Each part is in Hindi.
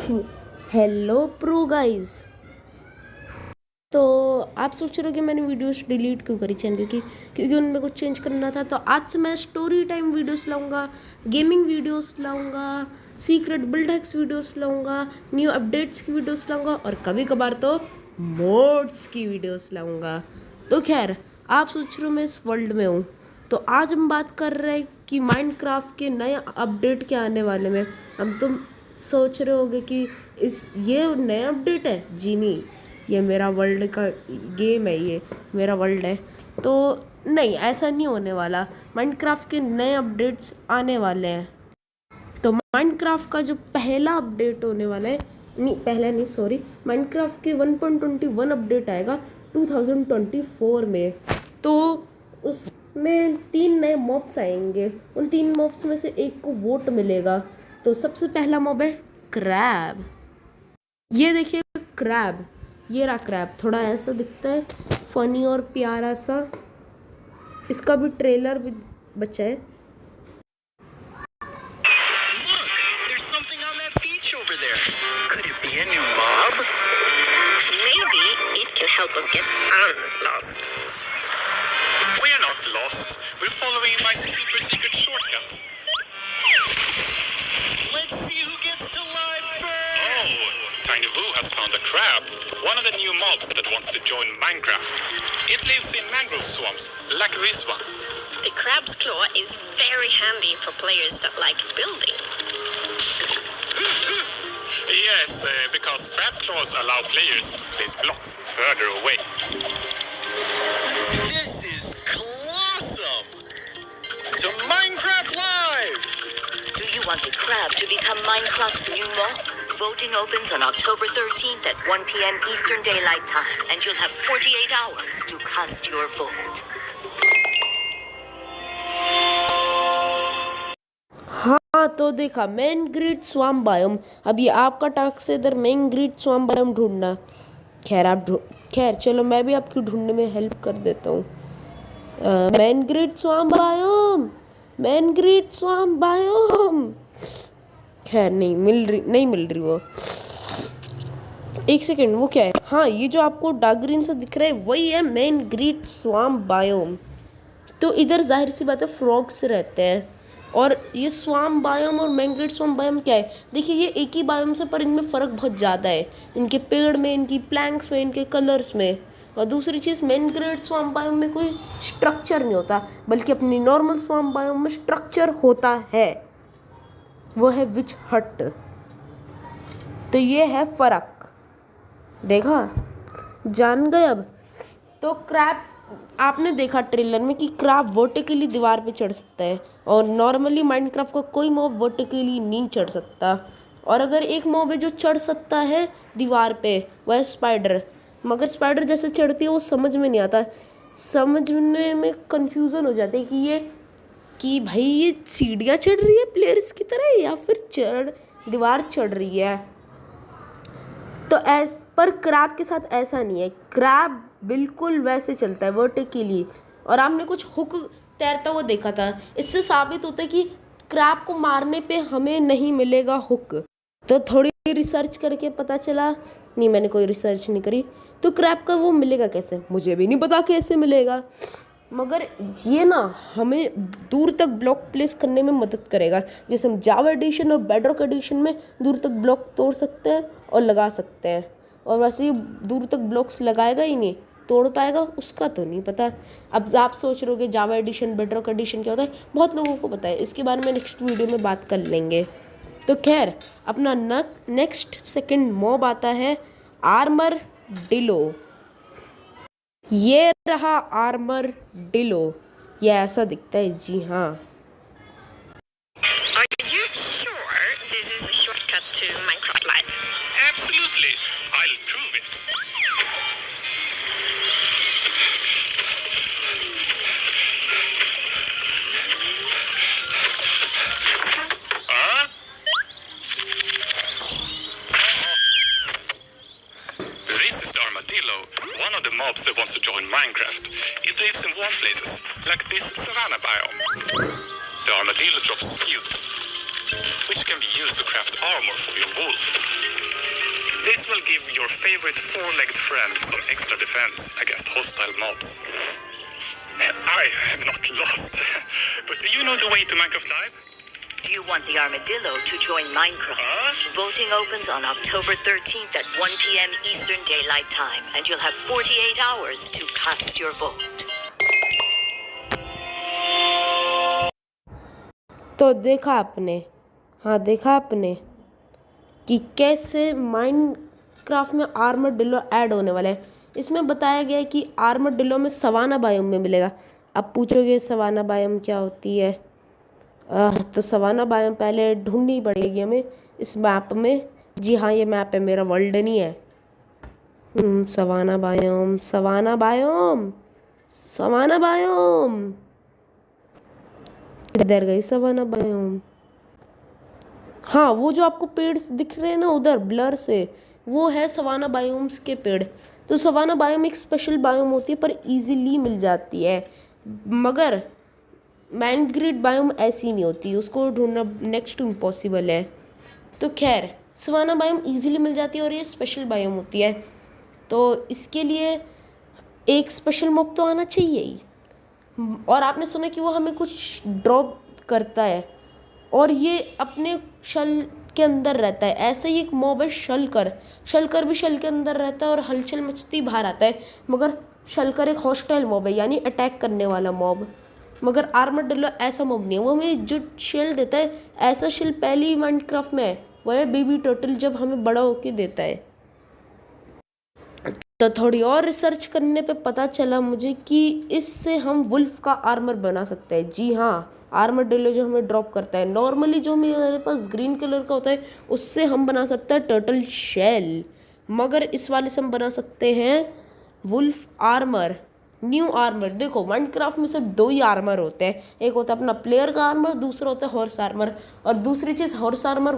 Hello pro guys. तो आप सोच रहे हो कि मैंने वीडियोस डिलीट क्यों करी चैनल की, क्योंकि उनमें कुछ चेंज करना था। तो आज से मैं स्टोरी टाइम वीडियोस लाऊंगा, गेमिंग वीडियोस लाऊंगा, सीक्रेट बिल्ड हैक्स वीडियोस लाऊंगा, न्यू अपडेट्स की वीडियोस लाऊंगा और कभी कभार तो मोड्स की वीडियोस लाऊंगा। तो खैर, आप सोच रहे हो मैं इस वर्ल्ड में हूँ। तो आज हम बात कर रहे हैं कि माइनक्राफ्ट के नए अपडेट क्या आने वाले में। हम तुम सोच रहे होगे कि ये नया अपडेट है। जी नहीं, ये मेरा वर्ल्ड का गेम है, ये मेरा वर्ल्ड है। तो नहीं, ऐसा नहीं होने वाला। माइनक्राफ्ट के नए अपडेट्स आने वाले हैं। तो माइनक्राफ्ट का जो पहला अपडेट होने वाला है, नहीं पहला नहीं, सॉरी, माइनक्राफ्ट के 1.21 अपडेट आएगा 2024 में। तो उसमें 3 नए मॉब्स आएंगे। उन 3 मॉब्स में से एक को वोट मिलेगा। तो सबसे पहला मॉब है क्रैब। ये देखिए क्रैब, ये रहा क्रैब। थोड़ा ऐसा दिखता है, फनी और प्यारा सा। इसका भी ट्रेलर भी बचा है। Over there. Could it be a new mob? Maybe it can help us get unlost. We're not lost. We're following my super secret shortcut. Let's see who gets to live first. Oh, Tiny Woo has found a crab. One of the new mobs that wants to join Minecraft. It lives in mangrove swamps, like this one. The crab's claw is very handy for players that like building. Yes, because crab claws allow players to place blocks further away. This is awesome! To Minecraft Live! Do you want the crab to become Minecraft's new mob? Voting opens on October 13th at 1 p.m. Eastern Daylight Time, and you'll have 48 hours to cast your vote. हाँ, तो देखा मेन ग्रिड स्वाम बायोम। अब ये आपका टास्क है इधर मेन ग्रिड स्वाम बायोम ढूंढना। खैर चलो, मैं भी आपकी ढूंढने में हेल्प कर देता हूँ। Main grid swarm biome, main grid swarm biome. खैर नहीं मिल रही वो। एक सेकेंड, वो क्या है? हाँ, ये जो आपको डार्क ग्रीन सा दिख रहा है वही है मेन ग्रिड स्वाम बायोम। तो इधर जाहिर सी बात है फ्रॉग्स रहते हैं। और ये स्वाम बायोम और मैंग्रेट स्वाम बायोम क्या है? देखिए, ये एक ही बायोम से, पर इनमें फ़र्क बहुत ज़्यादा है। इनके पेड़ में, इनकी प्लैंक्स में, इनके कलर्स में। और दूसरी चीज़, मैंग्रेट स्वाम बायोम में कोई स्ट्रक्चर नहीं होता, बल्कि अपनी नॉर्मल स्वाम बायोम में स्ट्रक्चर होता है। वो है विच हट। तो ये है फ़र्क, देखा, जान गए अब। तो क्रैब, आपने देखा ट्रेलर में कि क्रैब वर्टिकली दीवार पे चढ़ सकता है, और नॉर्मली माइनक्राफ्ट का कोई मॉब वर्टिकली नहीं चढ़ सकता। और अगर एक मॉब है जो चढ़ सकता है दीवार पे, वह है स्पाइडर। मगर स्पाइडर जैसे चढ़ती है वो समझ में नहीं आता, समझने में कंफ्यूजन हो जाती है कि भाई ये सीढ़ियाँ चढ़ रही है प्लेयर्स की तरह, या फिर दीवार चढ़ रही है। तो पर क्रैब के साथ ऐसा नहीं है। क्रैब बिल्कुल वैसे चलता है वर्टिकली। और आपने कुछ हुक तैरता हुआ देखा था। इससे साबित होता है कि क्रैब को मारने पे हमें नहीं मिलेगा हुक। तो थोड़ी रिसर्च करके पता चला, नहीं मैंने कोई रिसर्च नहीं करी, तो क्रैब का वो मिलेगा कैसे, मुझे भी नहीं पता कैसे मिलेगा। मगर ये ना हमें दूर तक ब्लॉक प्लेस करने में मदद करेगा। जैसे हम जावा एडिशन और बेडरॉक एडिशन में दूर तक ब्लॉक तोड़ सकते हैं और लगा सकते हैं। और वैसे ही दूर तक ब्लॉक्स लगाएगा ही नहीं, तोड़ पाएगा उसका तो नहीं पता। अब आप सोच रहे हो कि जावा एडिशन बेडरॉक एडिशन क्या होता है, बहुत लोगों को पता है। इसके बारे में नेक्स्ट वीडियो में बात कर लेंगे। तो खैर, अपना नेक्स्ट सेकंड मॉब आता है आर्मर डिलो। ये रहा आर्मर डिलो। ये ऐसा दिखता है, जी हाँ। Are you sure this is a shortcut to Minecraft Live? Absolutely. I'll prove it. Huh? This is the armadillo, one of the mobs that wants to join Minecraft. It lives in warm places, like this savanna biome. The armadillo drops cute. which can be used to craft armor for your wolf. This will give your favorite four-legged friend some extra defense against hostile mobs. I am not lost, but do you know the way to Minecraft Live? Do you want the armadillo to join Minecraft? Voting opens on October 13th at 1 p.m. Eastern Daylight Time, and you'll have 48 hours to cast your vote. तो देखा आपने, हाँ देखा आपने कि कैसे माइनक्राफ्ट में आर्मरडिलो ऐड होने वाला है। इसमें बताया गया है कि आर्मरडिलो में सवाना बायोम में मिलेगा। अब पूछोगे सवाना बायोम क्या होती है? तो सवाना बायोम पहले ढूंढनी पड़ेगी हमें इस मैप में। जी हाँ, ये मैप है, मेरा वर्ल्ड नहीं है। Savanna biome, savanna biome, savanna biome, इधर गई सवाना बायोम। हाँ, वो जो आपको पेड़ दिख रहे हैं ना उधर ब्लर से, वो है सवाना बायोम्स के पेड़। तो सवाना बायोम एक स्पेशल बायोम होती है पर इजीली मिल जाती है, मगर मैनग्रीड बायोम ऐसी नहीं होती, उसको ढूंढना नेक्स्ट टू इम्पॉसिबल है। तो खैर, सवाना बायोम इजीली मिल जाती है और ये स्पेशल बायोम होती है, तो इसके लिए एक स्पेशल मॉब तो आना चाहिए ही। और आपने सुना कि वो हमें कुछ ड्रॉप करता है और ये अपने शल के अंदर रहता है। ऐसे ही एक मॉब है शलकर, शलकर भी शल के अंदर रहता है और हलचल मचती बाहर आता है, मगर शलकर एक हॉस्टाइल मॉब है, यानी अटैक करने वाला मॉब। मगर आर्मरडिलो ऐसा मॉब नहीं है, वो हमें जो शेल देता है, ऐसा शेल पहले ही माइनक्राफ्ट में है, वो है बेबी टर्टल, जब हमें बड़ा होके देता है। तो थोड़ी और रिसर्च करने पे पता चला मुझे कि इससे हम वुल्फ का आर्मर बना सकते हैं। जी हाँ, आर्मरडिलो जो हमें ड्रॉप करता है, नॉर्मली जो हमारे पास ग्रीन कलर का होता है उससे हम बना सकते हैं टर्टल शेल, मगर इस वाले से हम बना सकते हैं वुल्फ आर्मर, न्यू आर्मर। देखो, माइनक्राफ्ट में सिर्फ दो ही आर्मर होते हैं, एक होता है अपना प्लेयर का आर्मर, दूसरा होता है हॉर्स आर्मर। और दूसरी चीज़, हॉर्स आर्मर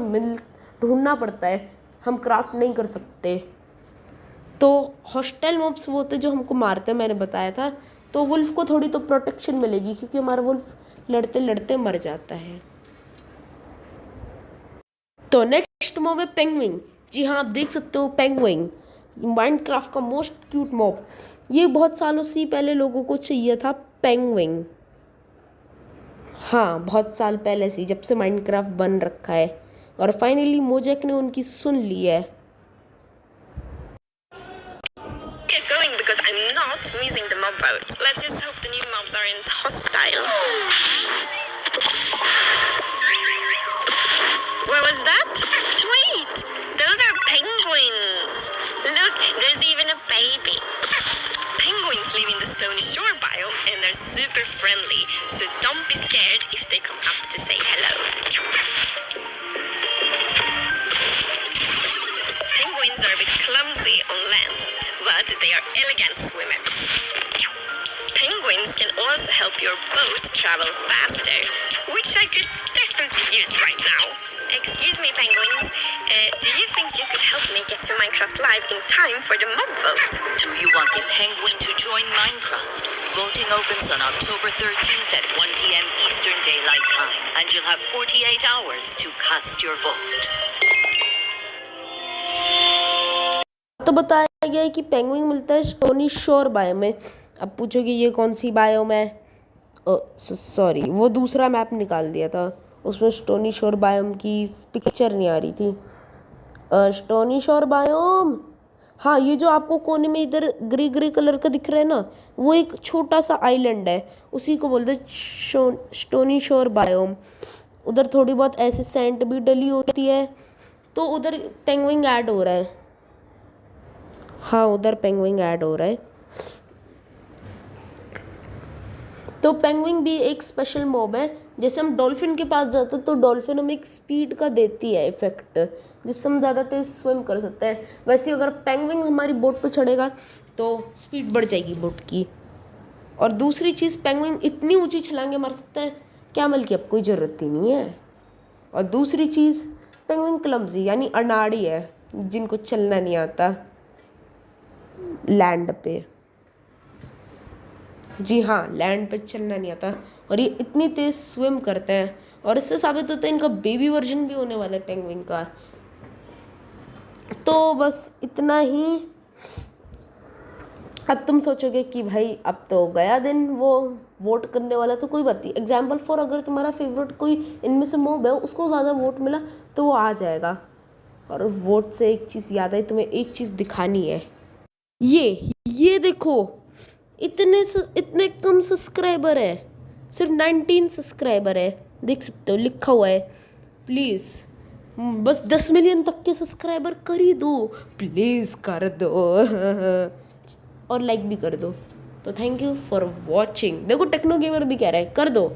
ढूंढना पड़ता है, हम क्राफ्ट नहीं कर सकते। तो हॉस्टाइल मॉब्स वो होते हैं जो हमको मारते हैं, मैंने बताया था। तो वुल्फ को थोड़ी तो प्रोटेक्शन मिलेगी, क्योंकि हमारा वुल्फ लड़ते लड़ते मर जाता है। तो नेक्स्ट मॉब है पेंगुइन। जी हाँ, आप देख सकते हो पेंगुइन, माइनक्राफ्ट का मोस्ट क्यूट मॉब। ये बहुत सालों से पहले लोगों को चाहिए था पेंगुइन। हाँ, बहुत साल पहले से, जब से माइनक्राफ्ट बन रखा है, और फाइनली मोजेक ने उनकी सुन ली है। Get going because I'm not losing the mob vote. Let's just hope the new mobs aren't hostile. What was that? Wait, those are penguins. Look, there's even a baby. Penguins live in the Stony Shore biome and they're super friendly, so don't be scared if they come up to say hello. Penguins are a bit clumsy on land, but they are elegant swimmers. Penguins can also help your boat travel faster, which I could definitely use right now. Excuse me, penguins. Do you think you could help me get to Minecraft Live in time for the mob vote? Do you want the penguin to join Minecraft? Voting opens on October 13th at 1 p.m. Eastern Daylight Time, and you'll have 48 hours to cast your vote. तो बताया गया है कि पेंगुइन मिलता है स्टोनी शोर बायोम में। अब पूछोगे ये कौन सी बायोम है? सॉरी, वो दूसरा मैप निकाल दिया था, उसमें स्टोनी शोर बायोम की पिक्चर नहीं आ रही थी। स्टोनी शोर बायोम, हाँ, ये जो आपको कोने में इधर ग्रे ग्रे कलर का दिख रहा है ना, वो एक छोटा सा आइलैंड है, उसी को बोलते हैं स्टोनी शोर बायोम। उधर थोड़ी बहुत ऐसे सैंड भी डली होती है, तो उधर पेंगुइन ऐड हो रहा है। हाँ, उधर पेंगुइन ऐड हो रहा है। तो पेंगुइन भी एक स्पेशल मॉब है। जैसे हम डॉल्फिन के पास जाते हैं तो डॉल्फिन हमें एक स्पीड का देती है इफेक्ट, जिससे हम ज़्यादा तेज स्विम कर सकते हैं। वैसे अगर पेंगुइन हमारी बोट पे चढ़ेगा तो स्पीड बढ़ जाएगी बोट की। और दूसरी चीज़, पेंगुइन इतनी ऊंची छलांगे मार सकते हैं, कैमल की अब कोई ज़रूरत ही नहीं है। और दूसरी चीज़, पेंगुइन क्लमजी यानी अनाड़ी है, जिनको चलना नहीं आता लैंड पे। जी हाँ, लैंड पे चलना नहीं आता, और ये इतनी तेज़ स्विम करते हैं और इससे साबित होता है इनका बेबी वर्जन भी होने वाला है पेंगुइन का। तो बस इतना ही। अब तुम सोचोगे कि भाई अब तो गया दिन वो वोट करने वाला, तो कोई बात नहीं। एग्जाम्पल फॉर अगर तुम्हारा फेवरेट कोई इनमें से मॉब है, उसको ज़्यादा वोट मिला तो वो आ जाएगा। और वोट से एक चीज़ याद आई, तुम्हें एक चीज़ दिखानी है। ये देखो, इतने कम सब्सक्राइबर है, सिर्फ 19 सब्सक्राइबर है। देख सकते हो लिखा हुआ है प्लीज़ बस 10 मिलियन तक के सब्सक्राइबर कर ही दो, प्लीज़ कर दो और लाइक भी कर दो। तो थैंक यू फॉर वॉचिंग। देखो टेक्नो गेमर भी कह रहा है कर दो।